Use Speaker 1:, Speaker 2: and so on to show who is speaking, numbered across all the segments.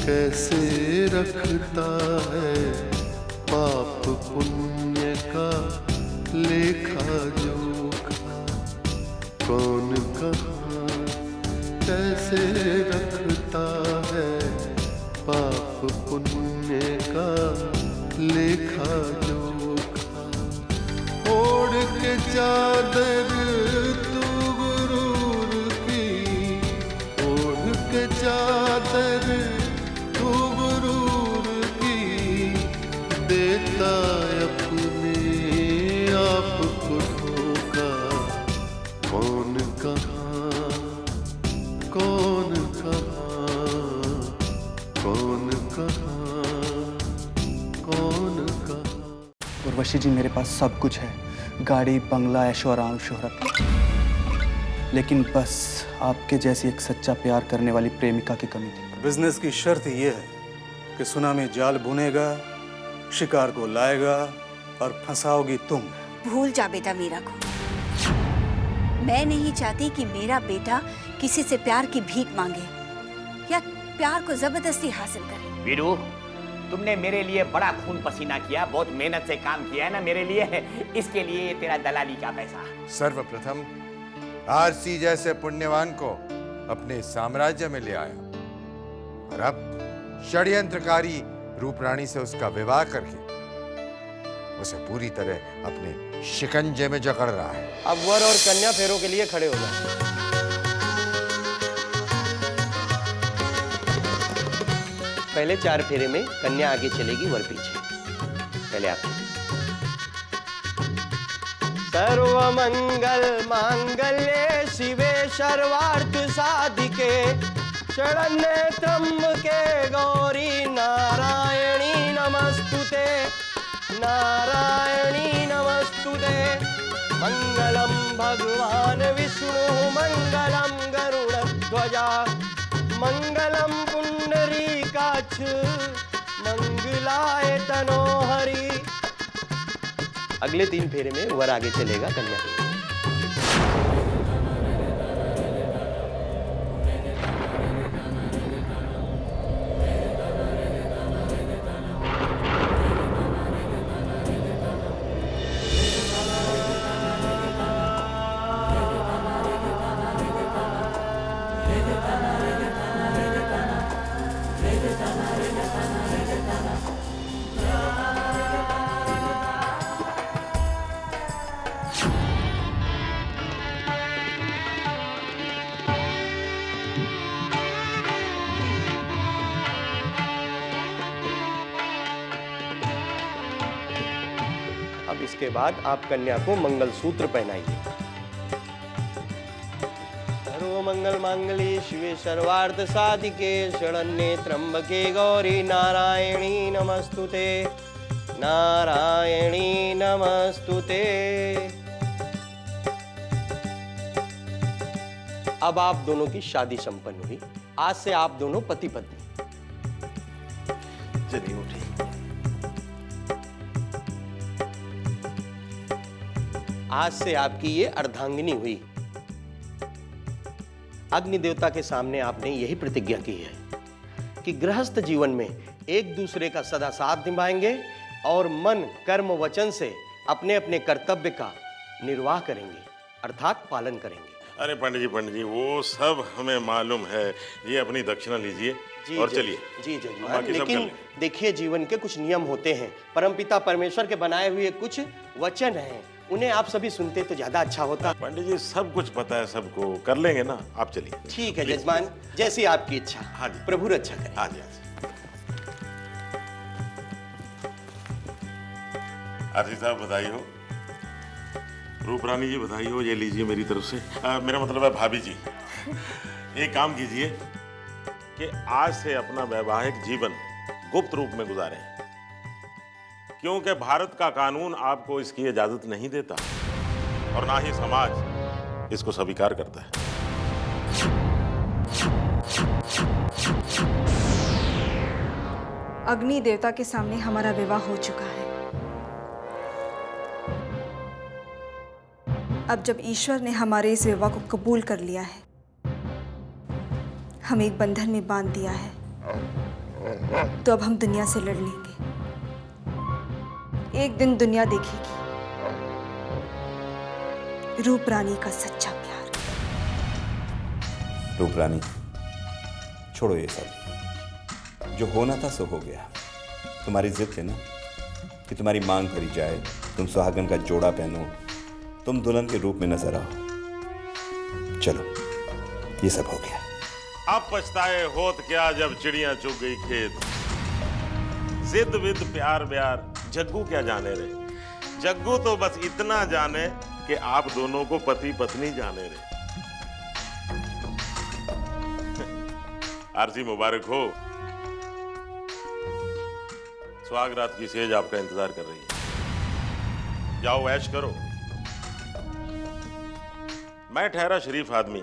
Speaker 1: कैसे रखता है पाप पुण्य का लेखा जोखा। कौन कहाँ कैसे रखता है पाप पुण्य का लेखा जोखा। ओढ़ के चादर तू गुरूर की, ओढ़ के चादर तू गुरूर की, देता अपने आप को धोखा। कौन कहाँ कौन कहाँ कौन कहाँ कौन कहाँ।
Speaker 2: उर्वशी जी, मेरे पास सब कुछ है, गाड़ी, बंगला, ऐशो आराम, शोहरत, लेकिन बस आपके जैसी एक सच्चा प्यार करने वाली प्रेमिका की कमी थी।
Speaker 3: बिजनेस की शर्त यह है कि सुनामी जाल बुनेगा, शिकार को लाएगा और फंसाओगी तुम।
Speaker 4: भूल जा बेटा मीरा को। मैं नहीं चाहती कि मेरा बेटा किसी से प्यार की भीख मांगे या प्यार को जबरदस्ती हासिल करे।
Speaker 5: वीरू, तुमने मेरे लिए बड़ा खून पसीना किया, बहुत मेहनत से काम किया है ना मेरे लिए, इसके लिए तेरा दलाली का पैसा।
Speaker 6: सर्वप्रथम आरसी जैसे पुण्यवान को अपने साम्राज्य में ले आया और अब षड्यंत्रकारी रूपरानी से उसका विवाह करके उसे पूरी तरह अपने शिकंजे में जकड़ रहा है।
Speaker 7: अब वर और कन्या फेरों के लिए खड़े हो जाए। पहले 4 फेरे में कन्या आगे चलेगी, वर पीछे। पहले आप। सर्वमंगल मांगल्ये शिवे सर्वार्थ साधिके शरण्ये त्र्यंबके गौरी नारायणी नमस्तुते नारायणी नमस्तुते। मंगलम भगवान विष्णु मंगलम गरुड़ध्वजा मंगलम पुंडरीकाक्ष मंगलाय तनोहरि। अगले 3 फेरे में वर आगे चलेगा, कन्या। अब इसके बाद आप कन्या को मंगलसूत्र पहनाइए। सर्वमंगल मांगल्ये शिवे सर्वार्थ साधिके शरण्ये त्र्यंबके गौरी नारायणी नमस्तुते नारायणी नमस्तुते। अब आप दोनों की शादी संपन्न हुई। आज से आप दोनों पति पत्नी।
Speaker 6: चलिए उठिए।
Speaker 7: आज से आपकी ये अर्धांगिनी हुई। अग्नि देवता के सामने आपने यही प्रतिज्ञा की है कि गृहस्थ जीवन में एक दूसरे का सदा साथ निभाएंगे और मन, कर्म, वचन से अपने अपने कर्तव्य का निर्वाह करेंगे, अर्थात पालन करेंगे।
Speaker 8: अरे पंडित जी, वो सब हमें मालूम है। ये अपनी दक्षिणा लीजिए और चलिए।
Speaker 7: जी जजमान, लेकिन देखिए, जीवन के कुछ नियम होते हैं, परमपिता परमेश्वर के बनाए हुए कुछ वचन हैं, उन्हें आप सभी सुनते तो ज्यादा अच्छा होता।
Speaker 8: पंडित जी, सब कुछ पता है, सबको कर लेंगे ना, आप चलिए।
Speaker 7: ठीक है जजमान, जैसी आपकी इच्छा।
Speaker 8: हाँ जी।
Speaker 7: प्रभु रक्षा करें।
Speaker 8: हाँ जी, हाँ जी। आरती साहब बधाई हो। रूपरानी जी बधाई हो। ये लीजिए मेरी तरफ से, मेरा मतलब है भाभी जी। एक काम कीजिए कि आज से अपना वैवाहिक जीवन गुप्त रूप में गुजारें, क्योंकि भारत का कानून आपको इसकी इजाजत नहीं देता और ना ही समाज इसको स्वीकार करता है।
Speaker 9: अग्नि देवता के सामने हमारा विवाह हो चुका है। अब जब ईश्वर ने हमारे इस विवाह को कबूल कर लिया है, हमें एक बंधन में बांध दिया है, तो अब हम दुनिया से लड़ लेंगे। एक दिन दुनिया देखेगी रूप रानी का सच्चा प्यार।
Speaker 10: रूप रानी, छोड़ो ये सब। जो होना था सो हो गया। तुम्हारी जिद है ना कि तुम्हारी मांग भरी जाए, तुम सुहागन का जोड़ा पहनो, तुम दुल्हन के रूप में नजर आओ। चलो, ये सब हो गया।
Speaker 8: अब पछताए होत क्या जब चिड़िया चुग गई खेत। जिद विद प्यार ब्यार जग्गू क्या जाने रे। जग्गू तो बस इतना जाने कि आप दोनों को पति पत्नी जाने रे। आरसी मुबारक हो। सुहागरात की सेज आपका इंतजार कर रही है। जाओ ऐश करो। मैं ठहरा शरीफ आदमी,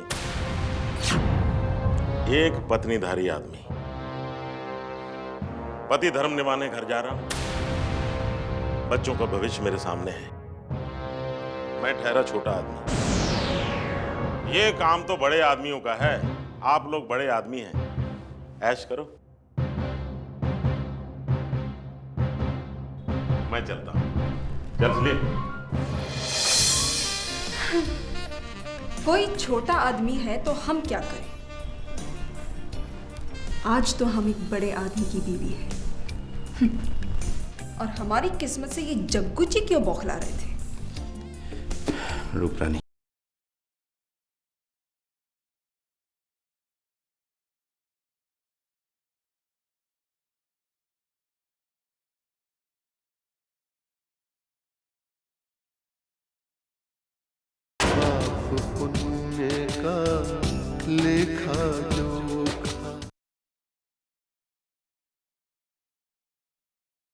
Speaker 8: एक पत्नीधारी आदमी, पति धर्म निभाने घर जा रहा हूं। बच्चों का भविष्य मेरे सामने है। मैं ठहरा छोटा आदमी। ये काम तो बड़े आदमियों का है। आप लोग बड़े आदमी हैं, ऐश करो। मैं चलता हूं। चल लिए।
Speaker 9: कोई छोटा आदमी है तो हम क्या करें? आज तो हम एक बड़े आदमी की बीवी है। और हमारी किस्मत से ये जग्गू जी क्यों बौखला रहे थे?
Speaker 10: रूप रानी,
Speaker 1: पुण्य का लेखा जोखा,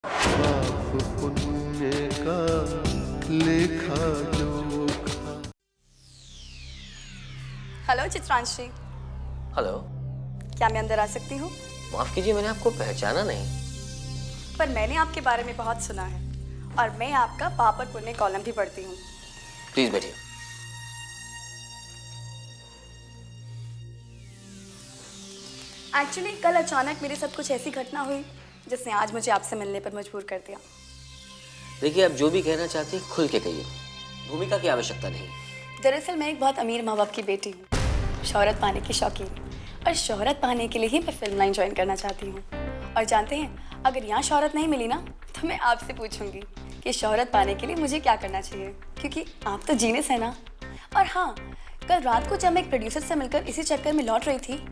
Speaker 1: पाप पुण्य का लेखा जोखा।
Speaker 11: हेलो चित्रांशी।
Speaker 12: हेलो,
Speaker 11: क्या मैं अंदर आ सकती हूँ?
Speaker 12: माफ कीजिए, मैंने आपको पहचाना नहीं।
Speaker 11: पर मैंने आपके बारे में बहुत सुना है और मैं आपका पाप और पुण्य कॉलम भी पढ़ती हूँ।
Speaker 12: प्लीज बैठिए।
Speaker 11: एक्चुअली कल अचानक मेरे साथ कुछ ऐसी घटना हुई जिसने आज मुझे आपसे मिलने पर मजबूर कर दिया।
Speaker 12: देखिए, आप जो भी कहना चाहती हैं खुल के कहिए, भूमिका की आवश्यकता नहीं।
Speaker 11: दरअसल मैं एक बहुत अमीर माँ बाप की बेटी हूँ, शोहरत पाने की शौकीन, और शोहरत पाने के लिए ही मैं फिल्म लाइन ज्वाइन करना चाहती हूँ। और जानते हैं, अगर यहाँ शोहरत नहीं मिली ना तो मैं आपसे पूछूंगी कि शोहरत पाने के लिए मुझे क्या करना चाहिए, क्योंकि आप तो जीनियस है ना। और हाँ, कल रात को जब मैं एक प्रोड्यूसर से मिलकर इसी चक्कर में लौट रही थी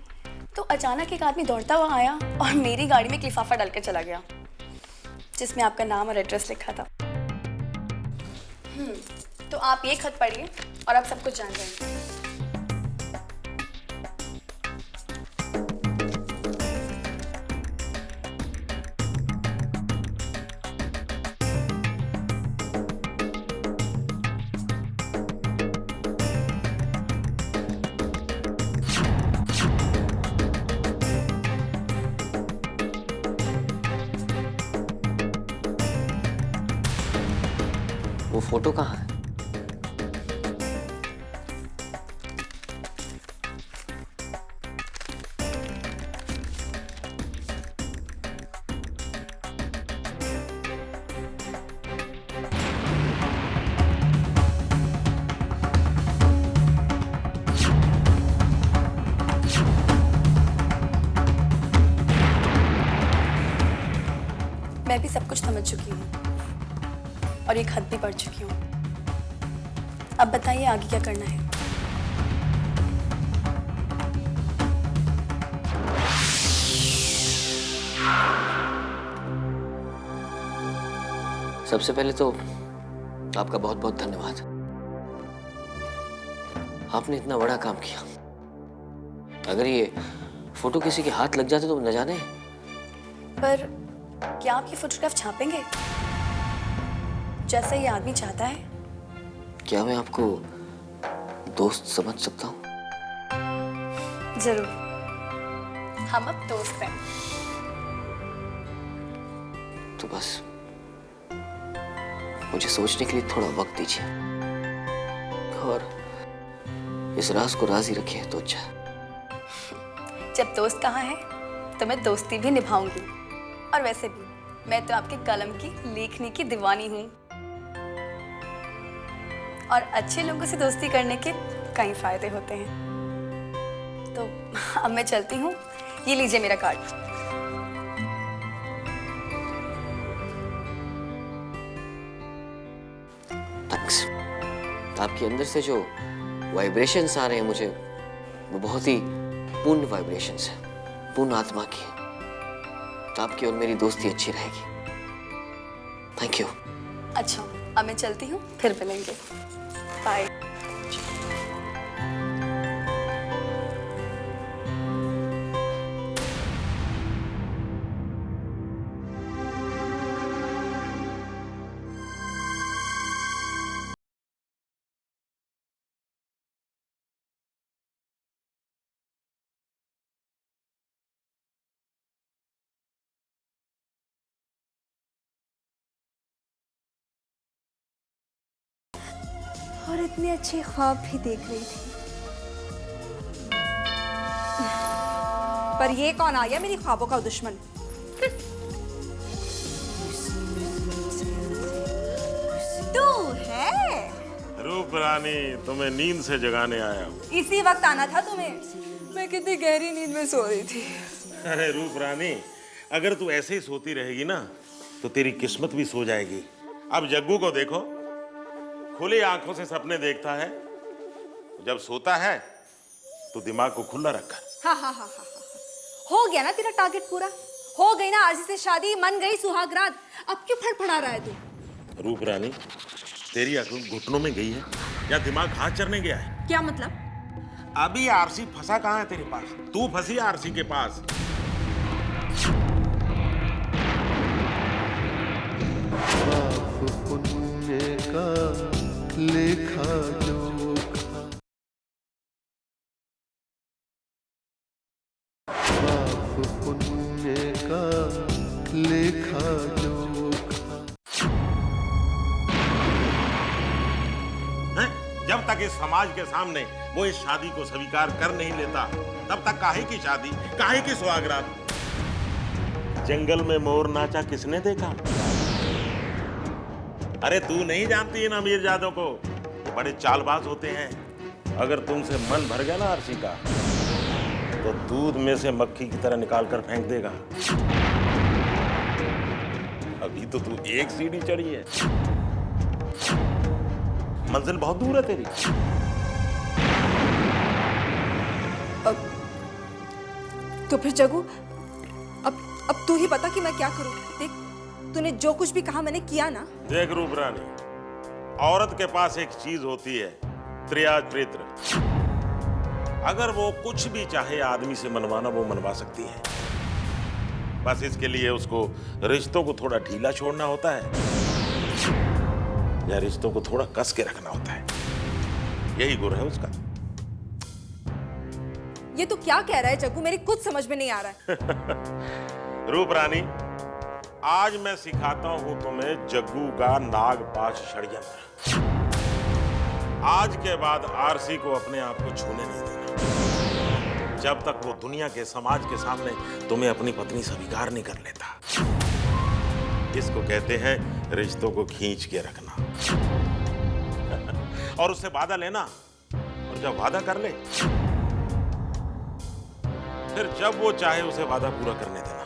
Speaker 11: तो अचानक एक आदमी दौड़ता हुआ आया और मेरी गाड़ी में एक लिफाफा डालकर चला गया जिसमें आपका नाम और एड्रेस लिखा था। तो आप ये खत पढ़िए और आप सब कुछ जान जाएंगे।
Speaker 12: वो फोटो कहाँ है?
Speaker 11: मैं भी सब कुछ समझ चुकी हूँ और ये खत भी पढ़ चुकी हूँ। अब बताइए आगे क्या करना है?
Speaker 12: सबसे पहले तो आपका बहुत बहुत धन्यवाद। आपने इतना बड़ा काम किया। अगर ये फोटो किसी के हाथ लग जाते तो न जाने।
Speaker 11: पर क्या आप ये फोटोग्राफ छापेंगे जैसा ये आदमी चाहता है?
Speaker 12: क्या मैं आपको दोस्त समझ सकता हूँ?
Speaker 11: जरूर, हम अब दोस्त हैं।
Speaker 12: तो बस मुझे सोचने के लिए थोड़ा वक्त दीजिए और इस राज को राज ही रखिए तो अच्छा।
Speaker 11: जब दोस्त कहाँ है तो मैं दोस्ती भी निभाऊंगी और वैसे भी मैं तो आपके कलम की लेखनी की दीवानी हूँ। और अच्छे लोगों से दोस्ती करने के कई फायदे होते हैं। तो अब मैं चलती हूँ, ये लीजिए मेरा कार्ड।
Speaker 12: थैंक्स। आपके अंदर से जो वाइब्रेशंस आ रहे हैं मुझे, वो बहुत ही पूर्ण वाइब्रेशंस है, पूर्ण आत्मा की। आपकी और मेरी दोस्ती अच्छी रहेगी। Thank you.
Speaker 11: अच्छा, अब मैं चलती हूँ, फिर मिलेंगे। बाय।
Speaker 9: और इतने अच्छे ख्वाब भी देख रही थी, पर ये कौन आ गया मेरी ख्वाबों का दुश्मन? तू है?
Speaker 8: रूप रानी, तुम्हें नींद से जगाने आया हूँ।
Speaker 9: इसी वक्त आना था तुम्हें। मैं कितनी गहरी नींद में सो रही थी।
Speaker 8: अरे रूप रानी, अगर तू ऐसे ही सोती रहेगी ना तो तेरी किस्मत भी सो जाएगी। अब जग्गू को देखो, खुली आंखों से सपने देखता है, जब सोता है तो दिमाग को खुला रखा।
Speaker 9: हाँ हाँ हाँ हाँ, हो गया ना तेरा टारगेट पूरा? हो गई ना आरसी से शादी, मन गई सुहागरात। अब क्यों फड़फड़ा रहा है तू?
Speaker 8: रूप रानी, तेरी अकल घुटनों में गई है या दिमाग हाथ चरने गया है?
Speaker 9: क्या मतलब?
Speaker 8: अभी आरसी फंसा कहाँ है तेरे पास? तू फंसी आरसी के पास।
Speaker 1: पाप पुण्य का लेखा जोखा, पाप पुण्य का लेखा जोखा।
Speaker 8: जब तक इस समाज के सामने वो इस शादी को स्वीकार कर नहीं लेता, तब तक काहे की शादी, काहे की सुहागरात? जंगल में मोर नाचा किसने देखा? अरे तू नहीं जानती है ना मीरजादों को, वो बड़े चालबाज होते हैं। अगर तुमसे मन भर गया ना आरसी का, तो दूध में से मक्खी की तरह निकाल कर फेंक देगा। अभी तो तू एक सीढ़ी चढ़ी है, मंजिल बहुत दूर है तेरी।
Speaker 9: तो फिर जग्गू, अब तू ही बता कि मैं क्या करूं। देख, तूने जो कुछ भी कहा मैंने किया ना।
Speaker 8: देख रूप रानी, औरत के पास एक चीज होती है, त्रिया चरित्र। अगर वो कुछ भी चाहे आदमी से मनवाना, वो मनवा सकती है। बस इसके लिए उसको रिश्तों को थोड़ा ढीला छोड़ना होता है या रिश्तों को थोड़ा कस के रखना होता है। यही गुर है उसका।
Speaker 9: ये तू क्या कह रहा है जग्गू? मेरी कुछ समझ में नहीं आ रहा है।
Speaker 8: रूप रानी, आज मैं सिखाता हूं तुम्हें जग्गू का नागपाश षड्यंत्र। आज के बाद आरसी को अपने आप को छूने नहीं देना, जब तक वो दुनिया के, समाज के सामने तुम्हें अपनी पत्नी स्वीकार नहीं कर लेता। इसको कहते हैं रिश्तों को खींच के रखना और उससे वादा लेना, और जब वादा कर ले, फिर जब वो चाहे उसे वादा पूरा करने देना।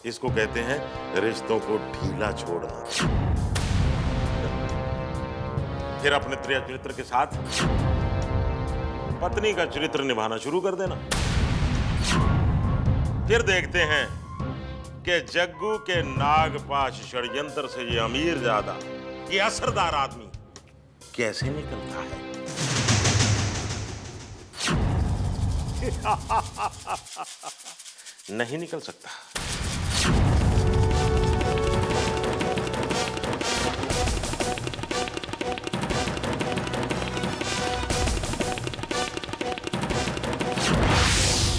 Speaker 8: इसको कहते हैं रिश्तों को ढीला छोड़ना। फिर अपने त्रिया चरित्र के साथ पत्नी का चरित्र निभाना शुरू कर देना। फिर देखते हैं कि जग्गू के नागपाश षड्यंत्र से ये अमीरजादा, ये असरदार आदमी कैसे निकलता है। नहीं निकल सकता।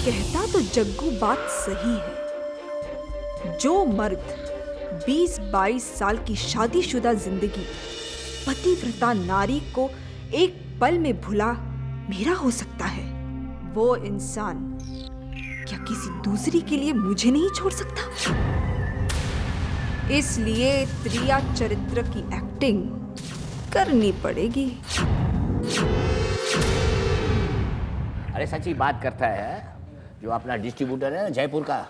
Speaker 9: कहता तो जग्गू बात सही है। जो मर्द 20-22 साल की शादीशुदा जिंदगी पतिव्रता नारी को एक पल में भुला मेरा हो सकता है, वो इंसान क्या किसी दूसरी के लिए मुझे नहीं छोड़ सकता? इसलिए त्रिया चरित्र की एक्टिंग करनी पड़ेगी।
Speaker 5: अरे सच्ची बात करता है जो अपना डिस्ट्रीब्यूटर है ना जयपुर का,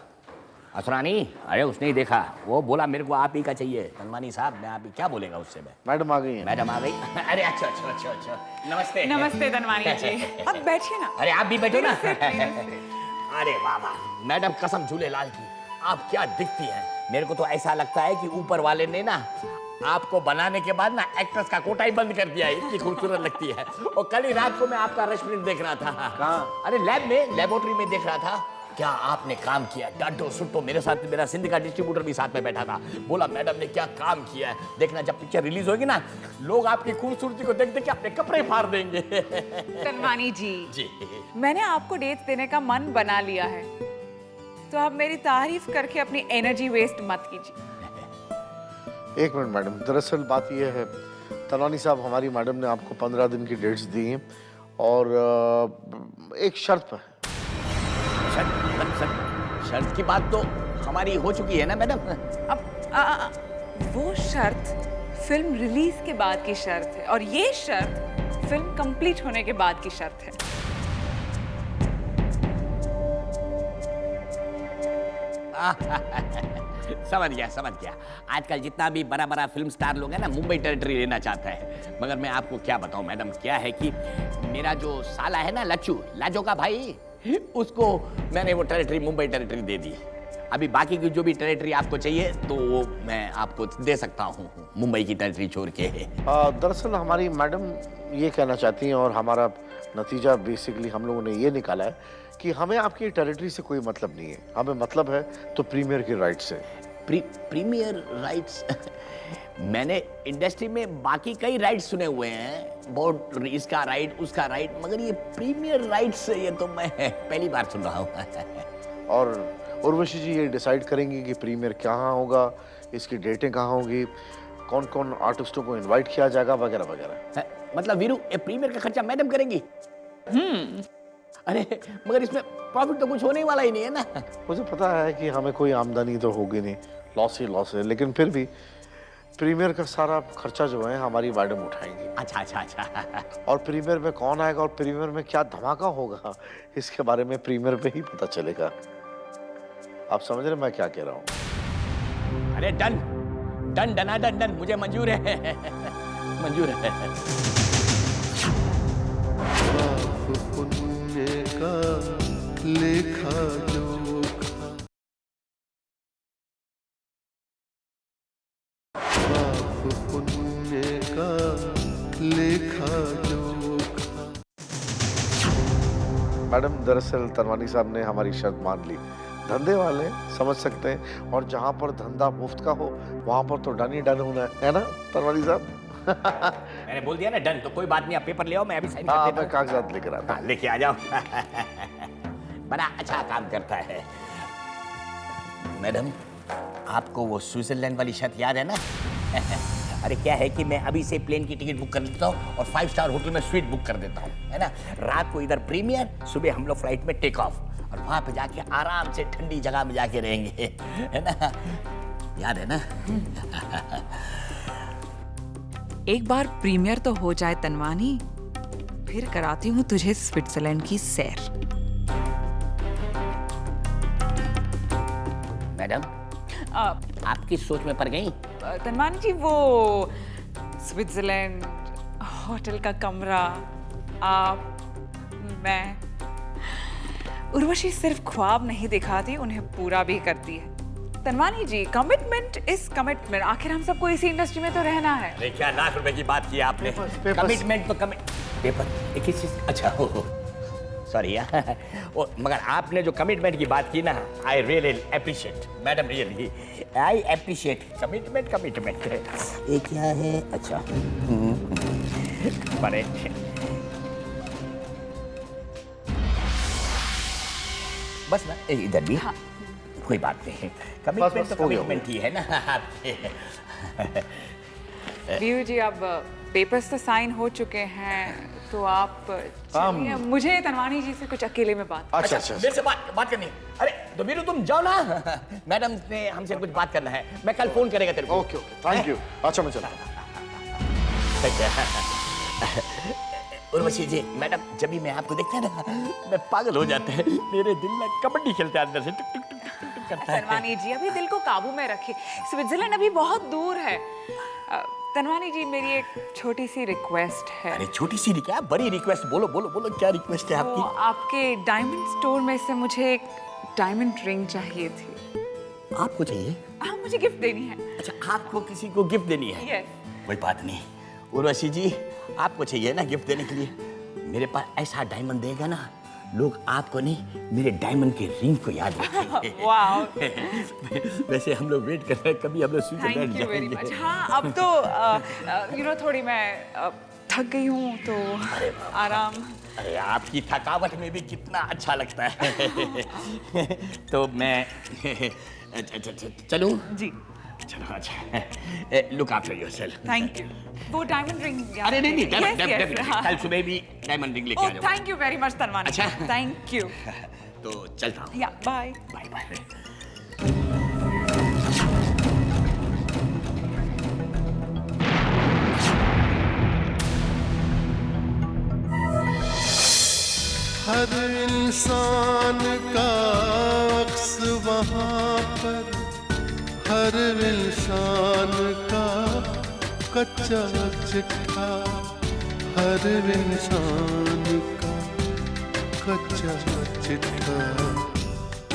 Speaker 5: असरानी। अरे उसने ही देखा, वो बोला मेरे को आप ही का चाहिए। तनवानी साहब, मैं आप ही क्या बोलेगा उससे? मैं
Speaker 13: मैडम आ गई हैं।
Speaker 5: मैडम आ गई। अरे अच्छा अच्छा अच्छा अच्छा, नमस्ते।
Speaker 14: नमस्ते तनवानी जी, अब बैठिए ना।
Speaker 5: अरे आप भी बैठो ना। अरे वाह वाह मैडम, कसम झूलेलाल की आप क्या दिखती हैं। मेरे को तो ऐसा लगता है कि ऊपर वाले ने ना आपको बनाने के बाद ना एक्ट्रेस का कोटा ही बंद कर दिया है, इतनी खूबसूरत लगती है। और कल ही रात को मैं आपका रश प्रिंट देख रहा था।
Speaker 13: कहाँ?
Speaker 5: अरे लैब में, लेबोरेटरी में देख रहा था। क्या आपने काम किया, डांटो सुट्टो। मेरे साथ मेरा सिंध का डिस्ट्रीब्यूटर भी साथ में बैठा था, बोला मैडम ने क्या काम किया है। देखना जब पिक्चर रिलीज होगी ना, लोग आपकी खूबसूरती को देख देख के अपने कपड़े फाड़ देंगे।
Speaker 14: तनवानी जी,
Speaker 5: जी
Speaker 14: मैंने आपको डेट्स देने का मन बना लिया है, तो आप मेरी तारीफ करके अपनी एनर्जी वेस्ट मत कीजिए।
Speaker 13: एक मिनट मैडम, दरअसल बात यह है, तनवानी साहब हमारी मैडम ने आपको 15 दिन की डेट्स दी हैं और एक शर्त पर है।
Speaker 5: शर्त की बात तो हमारी हो चुकी है ना मैडम।
Speaker 14: अब वो शर्त फिल्म रिलीज के बाद की शर्त है और ये शर्त फिल्म कंप्लीट होने के बाद की शर्त है।
Speaker 5: समझ गया। आजकल जितना भी बड़ा बड़ा फिल्म स्टार लोग हैं ना, मुंबई टेरिटरी लेना चाहता है। मगर मैं आपको क्या बताऊं मैडम, क्या है कि मेरा जो साला है ना लच्चू, लाजो का भाई, उसको मैंने वो टेरिटरी, मुंबई टेरिटरी दे दी। अभी बाकी की जो भी टेरिटरी आपको चाहिए तो वो मैं आपको दे सकता हूँ, मुंबई की टेरिटरी छोड़ के।
Speaker 13: दरअसल हमारी मैडम ये कहना चाहती हैं और हमारा नतीजा बेसिकली हम लोगों ने ये निकाला है कि हमें आपकी टेरिटरी से कोई मतलब नहीं है, हमें मतलब है तो प्रीमियर के राइट से।
Speaker 5: Premiere rights? मैंने इंडस्ट्री में बाकी कई राइट्स सुने हुए हैं, बहुत इसका राइट उसका राइट, मगर ये प्रीमियर राइट्स ये तो मैं पहली बार सुन रहा हूँ।
Speaker 13: और उर्वशी जी ये डिसाइड करेंगी कि प्रीमियर कहाँ होगा, इसकी डेटें कहाँ होगी, कौन कौन आर्टिस्टों को इनवाइट किया जाएगा, वगैरह वगैरह।
Speaker 5: मतलब वीरू, ये प्रीमियर का खर्चा मैडम करेंगी? अरे मगर इसमें प्रॉफिट तो कुछ होने वाला ही नहीं है ना।
Speaker 13: मुझे पता है कि हमें कोई आमदनी तो होगी नहीं, लॉस ही लॉस है, लेकिन फिर भी प्रीमियर का सारा खर्चा जो है हमारी मैडम उठाएंगी।
Speaker 5: अच्छा।
Speaker 13: और प्रीमियर में कौन आएगा और प्रीमियर में क्या धमाका होगा, इसके बारे में प्रीमियर में ही पता चलेगा। आप समझ रहे मैं क्या कह रहा हूँ?
Speaker 5: अरे डन, मुझे मंजूर है, मंजूर है।
Speaker 1: पाप पुण्य का लेखा जोखा, पाप पुण्य का लेखा जोखा।
Speaker 13: मैडम दरअसल तनवानी साहब ने हमारी शर्त मान ली। धंधे वाले समझ सकते हैं, और जहाँ पर धंधा मुफ्त का हो वहाँ पर तो डन ही डन होना है ना तनवानी साहब?
Speaker 5: मैंने बोल दिया ना डन, तो कोई बात नहीं, आप पेपर ले आओ, मैं अभी साइन कर देता हूं।
Speaker 13: मैं कागजात लेकर आता हूं।
Speaker 5: लेके आ जाओ। बड़ा अच्छा काम करता है। मैडम, आपको वो स्विट्जरलैंड वाली शर्त याद है ना? अरे क्या है कि मैं अभी से प्लेन की टिकट बुक कर लेता हूँ और 5 स्टार होटल में स्वीट बुक कर देता हूँ, है ना? रात को इधर प्रीमियर, सुबह हम लोग फ्लाइट में टेक ऑफ, और वहां पे जाके आराम से ठंडी जगह में जाके रहेंगे, है ना? याद है ना?
Speaker 14: एक बार प्रीमियर तो हो जाए तनवानी, फिर कराती हूँ तुझे स्विट्जरलैंड की सैर।
Speaker 5: मैडम, आपकी सोच में पड़ गई?
Speaker 14: तनवानी जी, वो स्विट्जरलैंड, होटल का कमरा, आप, मैं, उर्वशी सिर्फ ख्वाब नहीं दिखाती, उन्हें पूरा भी करती है। तनवानी जी, कमिटमेंट इज कमिटमेंट, आखिर हम सबको इसी इंडस्ट्री में तो रहना है।
Speaker 5: अरे क्या लाख रुपए की बात की आपने? कमिटमेंट तो पेपर एक ही चीज। अच्छा हो सॉरी यार, मगर आपने जो कमिटमेंट की बात की ना, I really appreciate madam, really I appreciate. Commitment ये क्या है? अच्छा बड़े बस ना, इधर भी। हाँ। कोई बात नहीं, कमिटमेंट तो कमिटमेंट ही है ना।
Speaker 14: वीरू जी, अब पेपर्स तो साइन हो चुके हैं, तो आप चलिए, मुझे तनवानी जी से कुछ अकेले में बात।
Speaker 13: अच्छा।
Speaker 5: मेरे से बात करनी है। अरे तो वीरू तुम जाओ ना, मैडम ने हमसे कुछ बात करना है। मैं कल फोन करेगा तेरे को।
Speaker 13: Okay thank you. अच्छा मैं चला।
Speaker 5: उर्वशी जी, मैडम जब भी मैं आपको देखता है ना, मैं पागल हो जाता है। मेरे दिल में कबड्डी खेलते अंदर से, टुक टुक टुक टुक टुक करता है।
Speaker 14: तनवानी जी अभी दिल को काबू में रखिए, स्विट्जरलैंड अभी बहुत दूर है। तनवानी जी मेरी एक छोटी सी रिक्वेस्ट है।
Speaker 5: अरे छोटी सी क्या, बड़ी रिक्वेस्ट, बोलो बोलो बोलो, क्या रिक्वेस्ट है आपकी?
Speaker 14: आपके डायमंड स्टोर में से मुझे एक डायमंड रिंग चाहिए थी।
Speaker 5: आपको चाहिए?
Speaker 14: हाँ, मुझे गिफ्ट देनी है।
Speaker 5: अच्छा, आपको किसी को गिफ्ट देनी है?
Speaker 14: यस।
Speaker 5: कोई बात नहीं उर्वशी जी, आपको चाहिए ना गिफ्ट देने के लिए, मेरे पास ऐसा डायमंड देगा ना, लोग आपको नहीं मेरे डायमंड के रिंग को याद रखेंगे।
Speaker 14: वाओ।
Speaker 5: वैसे हम लोग वेट कर रहे हैं, कभी हम लोग स्विट्जरलैंड
Speaker 14: थैंक यू वेरी
Speaker 5: जाएंगे।
Speaker 14: मच। हाँ, अब तो थोड़ी मैं थक गई हूँ, तो आराम।
Speaker 5: अरे आपकी थकावट में भी कितना अच्छा लगता है। तो मैं चलूं?
Speaker 14: जी
Speaker 5: चलो। अच्छा, look after yourself.
Speaker 14: Thank you. वो डायमंड रिंग।
Speaker 5: अरे नहीं,
Speaker 14: Yes, yes, हाँ।
Speaker 5: कल सुबह भी डायमंड रिंग लेके आ जाओ।
Speaker 14: Thank you very much Tanwani.
Speaker 5: अच्छा।
Speaker 14: Thank you.
Speaker 5: तो चलता हूँ।
Speaker 14: या बाय
Speaker 5: बाय बाय।
Speaker 1: हर इंसान का अक्स वहाँ पर, हर इंसान का कच्चा चिट्ठा, हर इंसान का कच्चा चिट्ठा,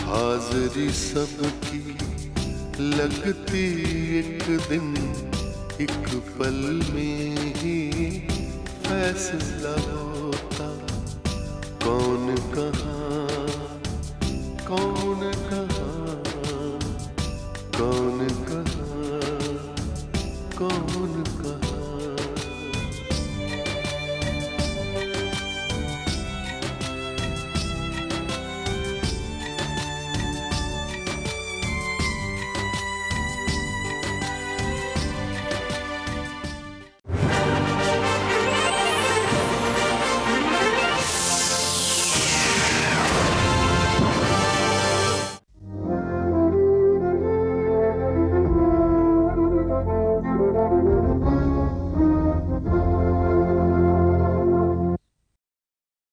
Speaker 1: हाजिरी सबकी लगती एक दिन, एक पल में ही फैसला होता, कौन कहाँ, कौन कहाँ, कौन कहाँ, कौन